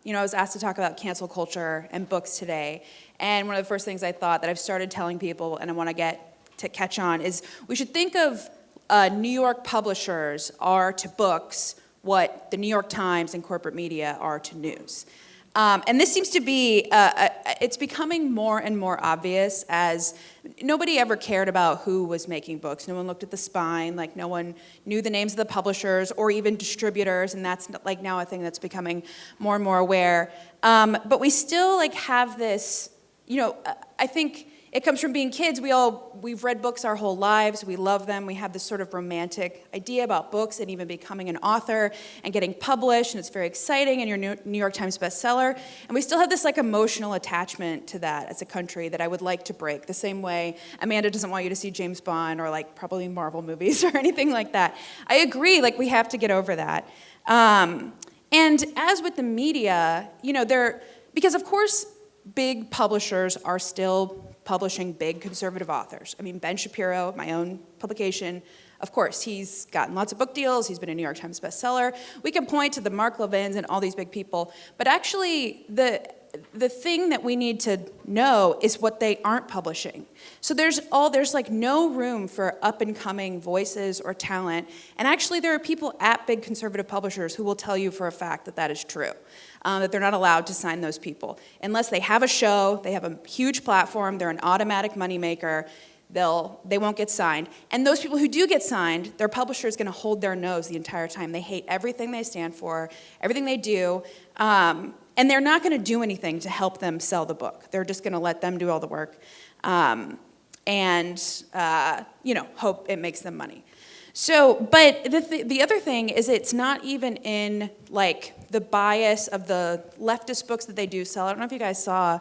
I was asked to talk about cancel culture and books today, and one of the first things I thought that I've started telling people, and I want to get to catch on, is we should think of New York publishers are to books what the New York Times and corporate media are to news. And this seems to be, it's becoming more and more obvious as nobody ever cared about who was making books. No one looked at the spine, like no one knew the names of the publishers or even distributors, and that's like now a thing that's becoming more and more aware. But we still like have this, I think it comes from being kids. We've read books our whole lives. We love them. We have this sort of romantic idea about books and even becoming an author and getting published, and it's very exciting, and you're New York Times bestseller. And we still have this like emotional attachment to that as a country that I would like to break, the same way Amanda doesn't want you to see James Bond or like probably Marvel movies or anything like that. I agree, like we have to get over that. And as with the media, because of course big publishers are still publishing big conservative authors. I mean, Ben Shapiro, my own publication, of course, he's gotten lots of book deals. He's been a New York Times bestseller. We can point to the Mark Levins and all these big people, but actually the thing that we need to know is what they aren't publishing. So there's like no room for up and coming voices or talent. And actually there are people at big conservative publishers who will tell you for a fact that that is true. That they're not allowed to sign those people. Unless they have a show, they have a huge platform, they're an automatic moneymaker, they won't get signed. And those people who do get signed, their publisher is gonna hold their nose the entire time. They hate everything they stand for, everything they do, and they're not gonna do anything to help them sell the book. They're just gonna let them do all the work and hope it makes them money. So, but the other thing is it's not even in like the bias of the leftist books that they do sell. I don't know if you guys saw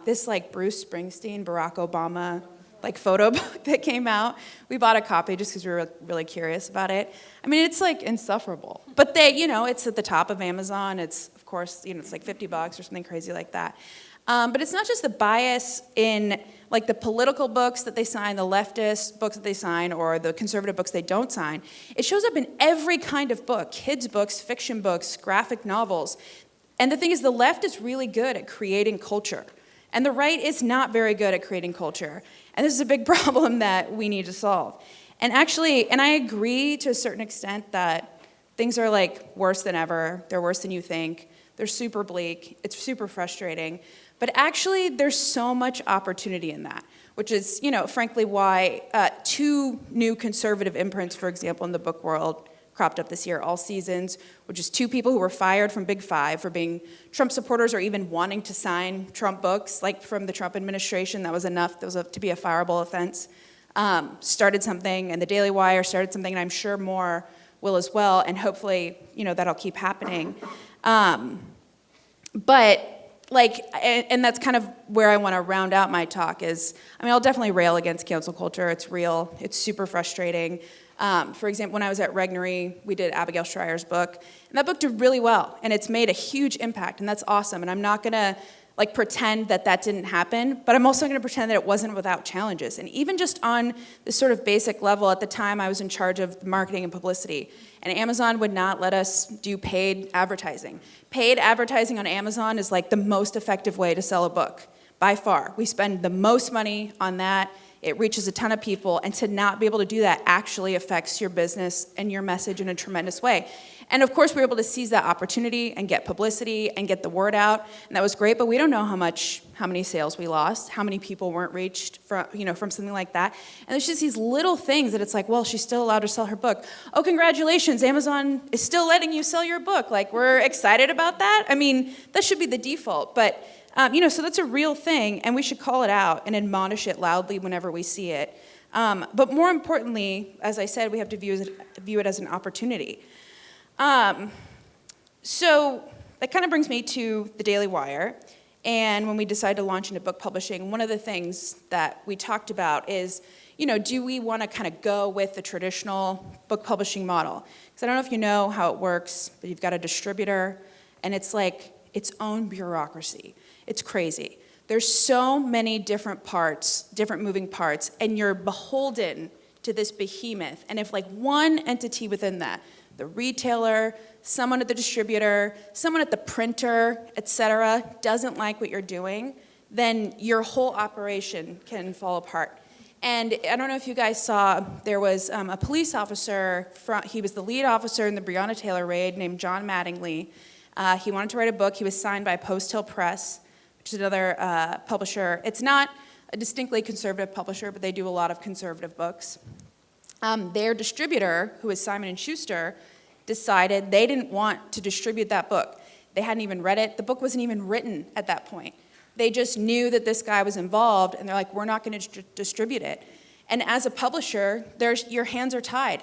this like Bruce Springsteen, Barack Obama like photo book that came out. We bought a copy just because we were really curious about it. I mean, it's like insufferable. But it's at the top of Amazon. It's, of course, it's like $50 or something crazy like that. But it's not just the bias in like the political books that they sign, the leftist books that they sign, or the conservative books they don't sign. It shows up in every kind of book, kids' books, fiction books, graphic novels. And the thing is, the left is really good at creating culture. And the right is not very good at creating culture. And this is a big problem that we need to solve. And actually, and I agree to a certain extent that things are like worse than ever. They're worse than you think. They're super bleak. It's super frustrating. But actually, there's so much opportunity in that, which is, frankly, why 2 new conservative imprints, for example, in the book world, cropped up this year, All Seasons, which is 2 people who were fired from Big Five for being Trump supporters or even wanting to sign Trump books, like from the Trump administration. That was enough. That was to be a fireable offense. Started something, and the Daily Wire started something, and I'm sure more will as well, and hopefully, that'll keep happening. But and that's kind of where I want to round out my talk is, I'll definitely rail against cancel culture. It's real. It's super frustrating. For example, when I was at Regnery, we did Abigail Schreier's book, and that book did really well, and it's made a huge impact, and that's awesome. And I'm not going to pretend that didn't happen, but I'm also going to pretend that it wasn't without challenges. And even just on this sort of basic level, at the time I was in charge of marketing and publicity, and Amazon would not let us do paid advertising. Paid advertising on Amazon is like the most effective way to sell a book, by far. We spend the most money on that. It reaches a ton of people, and to not be able to do that actually affects your business and your message in a tremendous way. And of course, we were able to seize that opportunity and get publicity and get the word out, and that was great, but we don't know how many sales we lost, how many people weren't reached from something like that. And there's just these little things that it's like, well, she's still allowed to sell her book. Oh, congratulations, Amazon is still letting you sell your book. Like, we're excited about that. That should be the default, but so that's a real thing, and we should call it out and admonish it loudly whenever we see it. But more importantly, as I said, we have to view it as an opportunity. So that kind of brings me to the Daily Wire. And when we decided to launch into book publishing, one of the things that we talked about is, do we want to kind of go with the traditional book publishing model? Because I don't know if you know how it works, but you've got a distributor, and it's like its own bureaucracy. It's crazy. There's so many different moving parts, and you're beholden to this behemoth. And if one entity within that the retailer, someone at the distributor, someone at the printer, et cetera, doesn't like what you're doing, then your whole operation can fall apart. And I don't know if you guys saw, there was a police officer, he was the lead officer in the Breonna Taylor raid, named John Mattingly. He wanted to write a book. He was signed by Post Hill Press, which is another publisher. It's not a distinctly conservative publisher, but they do a lot of conservative books. Their distributor, who is Simon & Schuster, decided they didn't want to distribute that book. They hadn't even read it. The book wasn't even written at that point. They just knew that this guy was involved, and they're like, we're not going to distribute it. And as a publisher, your hands are tied.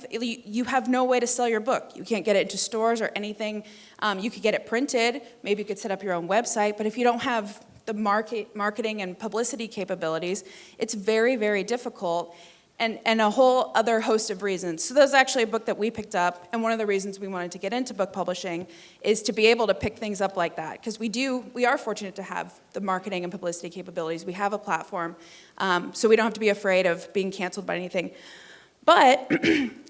You have no way to sell your book. You can't get it into stores or anything. You could get it printed. Maybe you could set up your own website. But if you don't have the marketing and publicity capabilities, it's very, very difficult. And a whole other host of reasons. So that's actually a book that we picked up, and one of the reasons we wanted to get into book publishing is to be able to pick things up like that, because we are fortunate to have the marketing and publicity capabilities. We have a platform, so we don't have to be afraid of being canceled by anything. But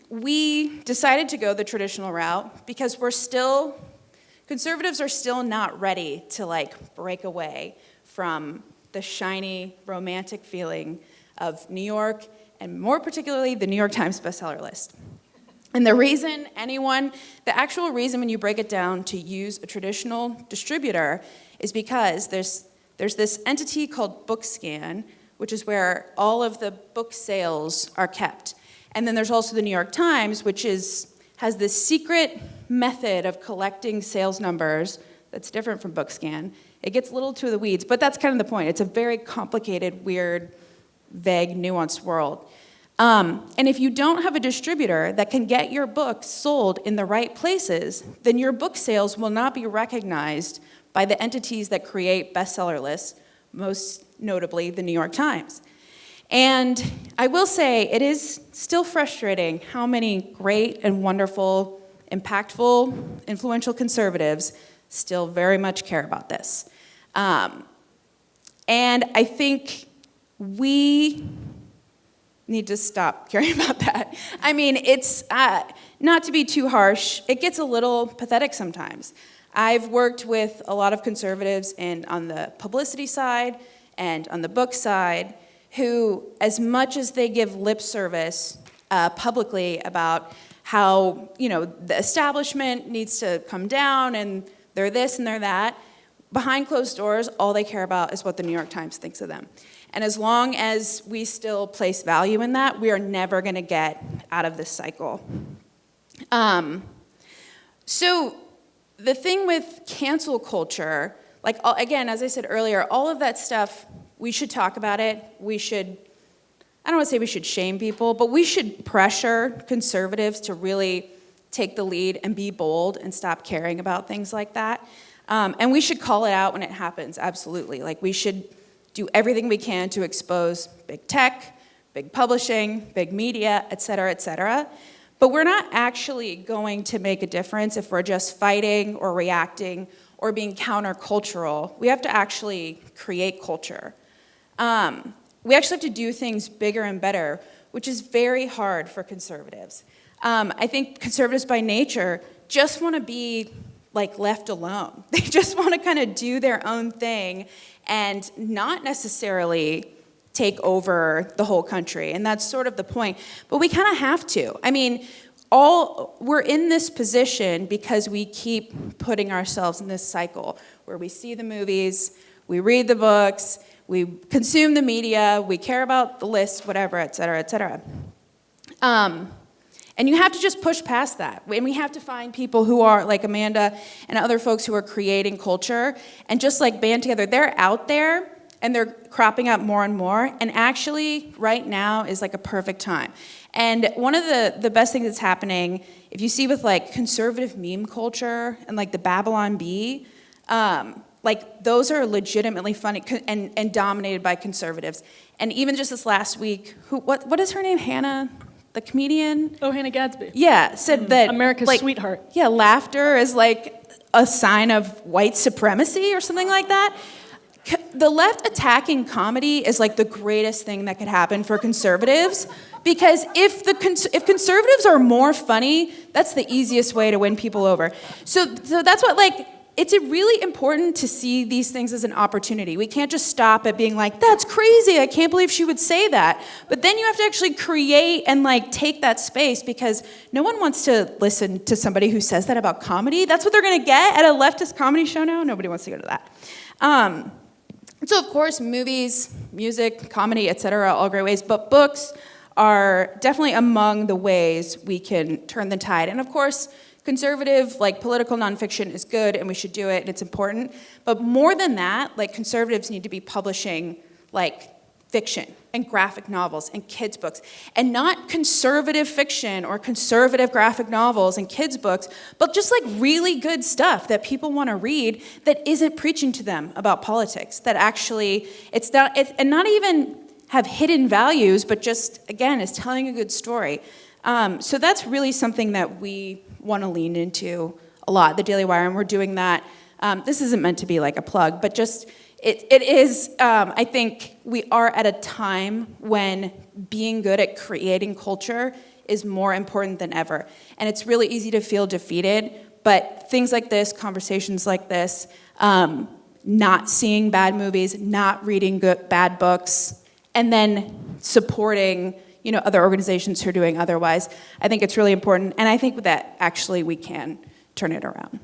we decided to go the traditional route because conservatives are still not ready to break away from the shiny, romantic feeling of New York, and more particularly the New York Times bestseller list. And the actual reason when you break it down to use a traditional distributor is because there's this entity called BookScan, which is where all of the book sales are kept. And then there's also the New York Times, which has this secret method of collecting sales numbers that's different from BookScan. It gets a little to the weeds, but that's kind of the point. It's a very complicated, weird, vague, nuanced world. And if you don't have a distributor that can get your books sold in the right places, then your book sales will not be recognized by the entities that create bestseller lists, most notably the New York Times. And I will say it is still frustrating how many great and wonderful, impactful, influential conservatives still very much care about this. And I think we need to stop caring about that. I mean, it's, not to be too harsh, it gets a little pathetic sometimes. I've worked with a lot of conservatives on the publicity side and on the book side who, as much as they give lip service publicly about how, the establishment needs to come down and they're this and they're that, behind closed doors, all they care about is what the New York Times thinks of them. And as long as we still place value in that, we are never going to get out of this cycle. So the thing with cancel culture, again, as I said earlier, all of that stuff, we should talk about it. I don't want to say we should shame people, but we should pressure conservatives to really take the lead and be bold and stop caring about things like that. And we should call it out when it happens, absolutely. We should do everything we can to expose big tech, big publishing, big media, et cetera, but we're not actually going to make a difference if we're just fighting or reacting or being countercultural. We have to actually create culture. We actually have to do things bigger and better, which is very hard for conservatives. I think conservatives by nature just want to be left alone. They just want to kind of do their own thing and not necessarily take over the whole country. And that's sort of the point. But we kind of have to. I mean, we're in this position because we keep putting ourselves in this cycle where we see the movies, we read the books, we consume the media, we care about the list, whatever, et cetera. And you have to just push past that. And we have to find people who are, like Amanda and other folks who are creating culture, and just band together. They're out there, and they're cropping up more and more. And actually, right now is a perfect time. And one of the best things that's happening, if you see with conservative meme culture and the Babylon Bee, those are legitimately funny and dominated by conservatives. And even just this last week, what is her name? Hannah? The comedian? Oh, Hannah Gadsby. Yeah, said that America's sweetheart. Yeah, laughter is a sign of white supremacy or something like that. the left attacking comedy is like the greatest thing that could happen for conservatives, because if conservatives are more funny, that's the easiest way to win people over. So that's what, like, it's really important to see these things as an opportunity. We can't just stop at being like, that's crazy, I can't believe she would say that. But then you have to actually create and like take that space, because no one wants to listen to somebody who says that about comedy. That's what they're gonna get at a leftist comedy show now. Nobody wants to go to that. So of course, movies, music, comedy, etc., all great ways, but books are definitely among the ways we can turn the tide. And of course, conservative, like, political nonfiction is good, and we should do it, and it's important. But more than that, like, conservatives need to be publishing, like, fiction and graphic novels and kids' books. And not conservative fiction or conservative graphic novels and kids' books, but just, like, really good stuff that people want to read that isn't preaching to them about politics, that actually, and not even have hidden values, but just, again, is telling a good story. So that's really something that we want to lean into a lot, the Daily Wire, and we're doing that. This isn't meant to be like a plug, but just, it is, I think we are at a time when being good at creating culture is more important than ever. And it's really easy to feel defeated, but things like this, conversations like this, not seeing bad movies, not reading bad books, and then supporting other organizations who are doing otherwise. I think it's really important, and I think that actually we can turn it around.